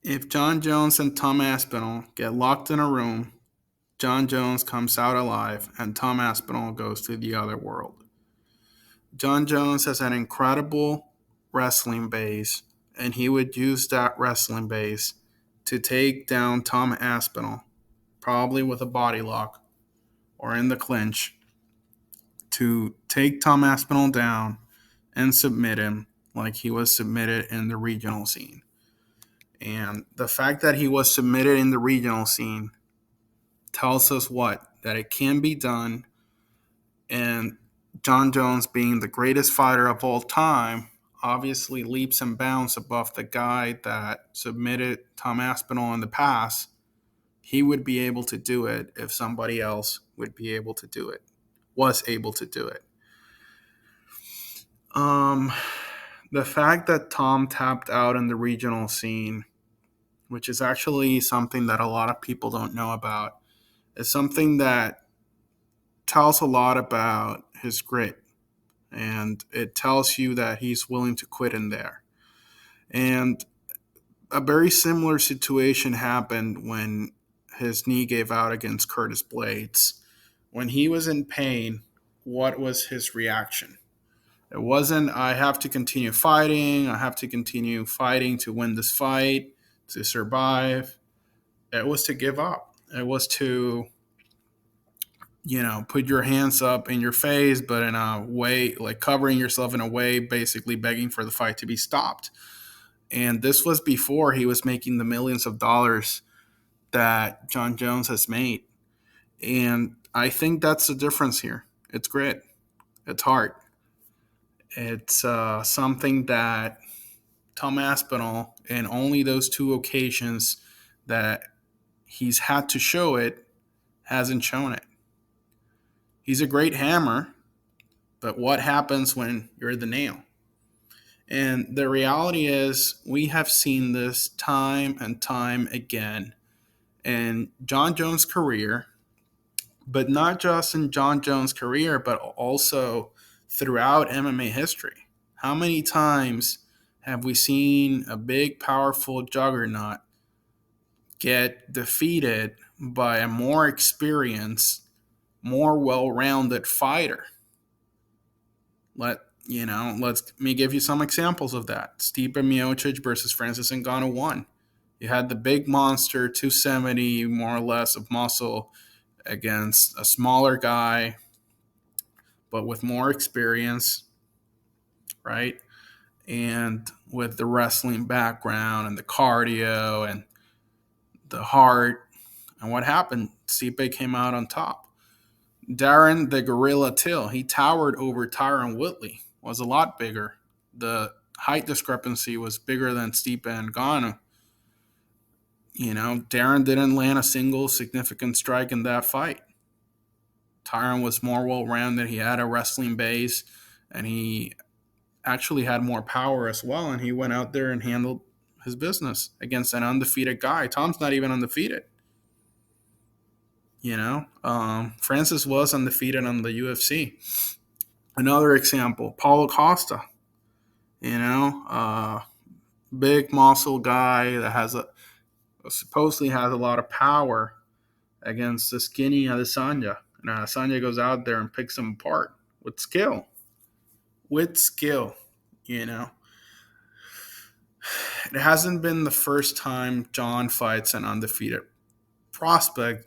If Jon Jones and Tom Aspinall get locked in a room, Jon Jones comes out alive and Tom Aspinall goes to the other world. Jon Jones has an incredible wrestling base, and he would use that wrestling base to take down Tom Aspinall, probably with a body lock or in the clinch, to take Tom Aspinall down and submit him like he was submitted in the regional scene. And the fact that he was submitted in the regional scene tells us what? That it can be done. And Jon Jones, being the greatest fighter of all time, obviously leaps and bounds above the guy that submitted Tom Aspinall in the past. He would be able to do it if somebody else would be able to do it, was able to do it. Um, the fact that Tom tapped out in the regional scene, which is actually something that a lot of people don't know about, is something that tells a lot about his grit. And it tells you that he's willing to quit in there. And a very similar situation happened when his knee gave out against Curtis Blades. When he was in pain, what was his reaction? It wasn't, I have to continue fighting, I have to continue fighting to win this fight, to survive. It was to give up. It was to, put your hands up in your face, but in a way, like covering yourself in a way, basically begging for the fight to be stopped. And this was before he was making the millions of dollars that Jon Jones has made. And I think that's the difference here. It's grit, it's heart. It's something that Tom Aspinall, in only those two occasions that he's had to show it, hasn't shown it. He's a great hammer, but what happens when you're the nail? And the reality is, we have seen this time and time again in Jon Jones' career, but not just in Jon Jones' career, but also throughout MMA history. How many times have we seen a big, powerful juggernaut get defeated by a more experienced, more well-rounded fighter? Let me give you some examples of that. Stipe Miocic versus Francis Ngannou 1. You had the big monster, 270 more or less of muscle, against a smaller guy, but with more experience, right? And with the wrestling background and the cardio and the heart. And what happened? Stipe came out on top. Darren the Gorilla Till, he towered over Tyron Woodley, was a lot bigger. The height discrepancy was bigger than Stipe and Ngannou. Darren didn't land a single significant strike in that fight. Tyron was more well-rounded. He had a wrestling base, and he actually had more power as well, and he went out there and handled his business against an undefeated guy. Tom's not even undefeated. Francis was undefeated on the UFC. Another example, Paulo Costa. Big muscle guy that supposedly has a lot of power against the skinny Adesanya. And Adesanya goes out there and picks him apart with skill. With skill, It hasn't been the first time Jon fights an undefeated prospect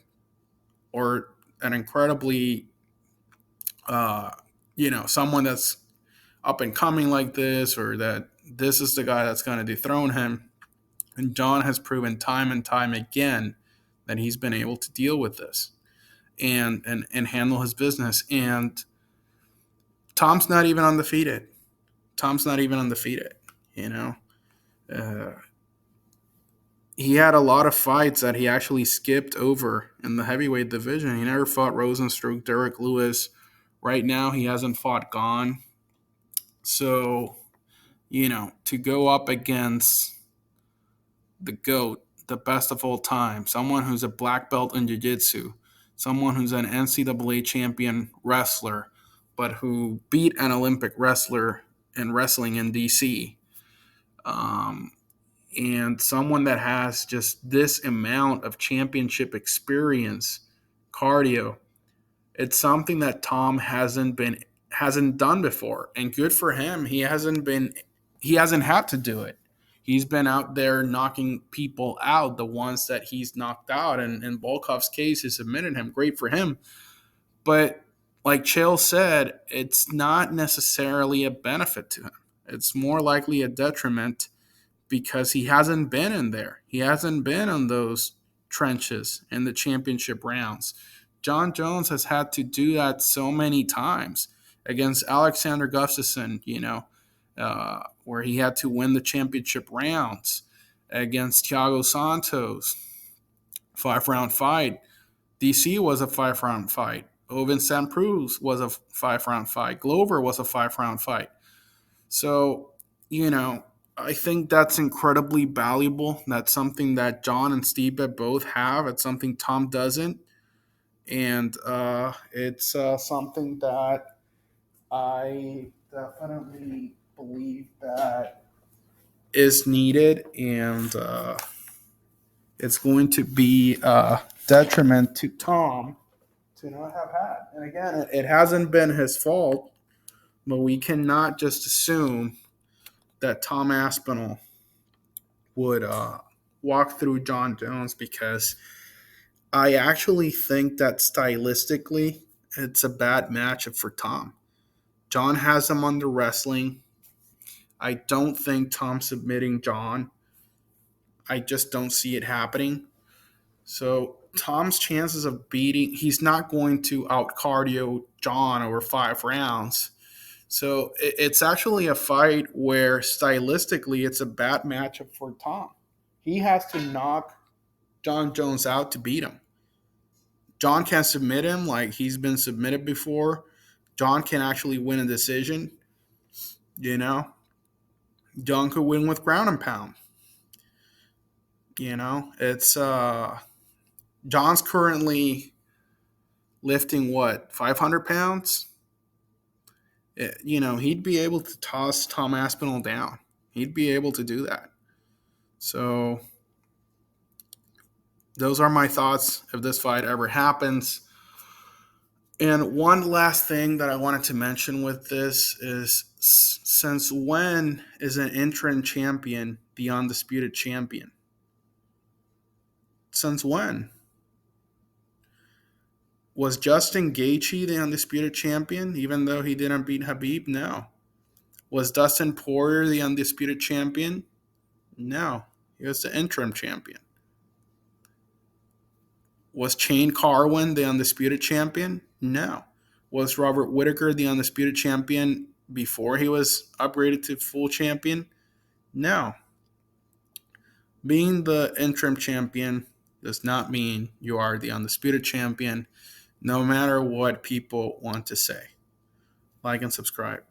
or an incredibly, someone that's up and coming like this, or that this is the guy that's going to dethrone him. And Jon has proven time and time again that he's been able to deal with this and handle his business. And Tom's not even undefeated. He had a lot of fights that he actually skipped over in the heavyweight division. He never fought Rosenstruck, Derek Lewis. Right now, he hasn't fought Gane. So, to go up against the GOAT, the best of all time, someone who's a black belt in jiu-jitsu, someone who's an NCAA champion wrestler, but who beat an Olympic wrestler in wrestling in DC. and someone that has just this amount of championship experience, cardio, it's something that Tom hasn't done before. And good for him. He hasn't had to do it. He's been out there knocking people out, the ones that he's knocked out. And in Volkov's case, he submitted him. Great for him. But like Chael said, it's not necessarily a benefit to him. It's more likely a detriment because he hasn't been in there. He hasn't been on those trenches in the championship rounds. Jon Jones has had to do that so many times against Alexander Gustafsson, where he had to win the championship rounds, against Thiago Santos, 5-round fight. DC was a 5-round fight. Oven St. Cruz was a 5-round fight. Glover was a 5-round fight. So, I think that's incredibly valuable. That's something that Jon and Stipe both have. It's something Tom doesn't. And it's something that I definitely believe that is needed. And it's going to be a detriment to Tom to not have had. And again, it hasn't been his fault, but we cannot just assume that Tom Aspinall would walk through Jon Jones, because I actually think that stylistically it's a bad matchup for Tom. Jon has him under wrestling. I don't think Tom's submitting Jon. I just don't see it happening. So Tom's chances of beating, he's not going to out cardio Jon over 5 rounds. So it's actually a fight where stylistically it's a bad matchup for Tom. He has to knock Jon Jones out to beat him. Jon can submit him like he's been submitted before. Jon can actually win a decision. Jon could win with ground and pound. It's Jon's currently lifting 500 pounds? He'd be able to toss Tom Aspinall down. He'd be able to do that. So those are my thoughts if this fight ever happens. And one last thing that I wanted to mention with this is, since when is an interim champion the undisputed champion? Since when? Was Justin Gaethje the undisputed champion, even though he didn't beat Khabib? No. Was Dustin Poirier the undisputed champion? No. He was the interim champion. Was Shane Carwin the undisputed champion? No. Was Robert Whittaker the undisputed champion before he was upgraded to full champion? No. Being the interim champion does not mean you are the undisputed champion, no matter what people want to say. Like and subscribe.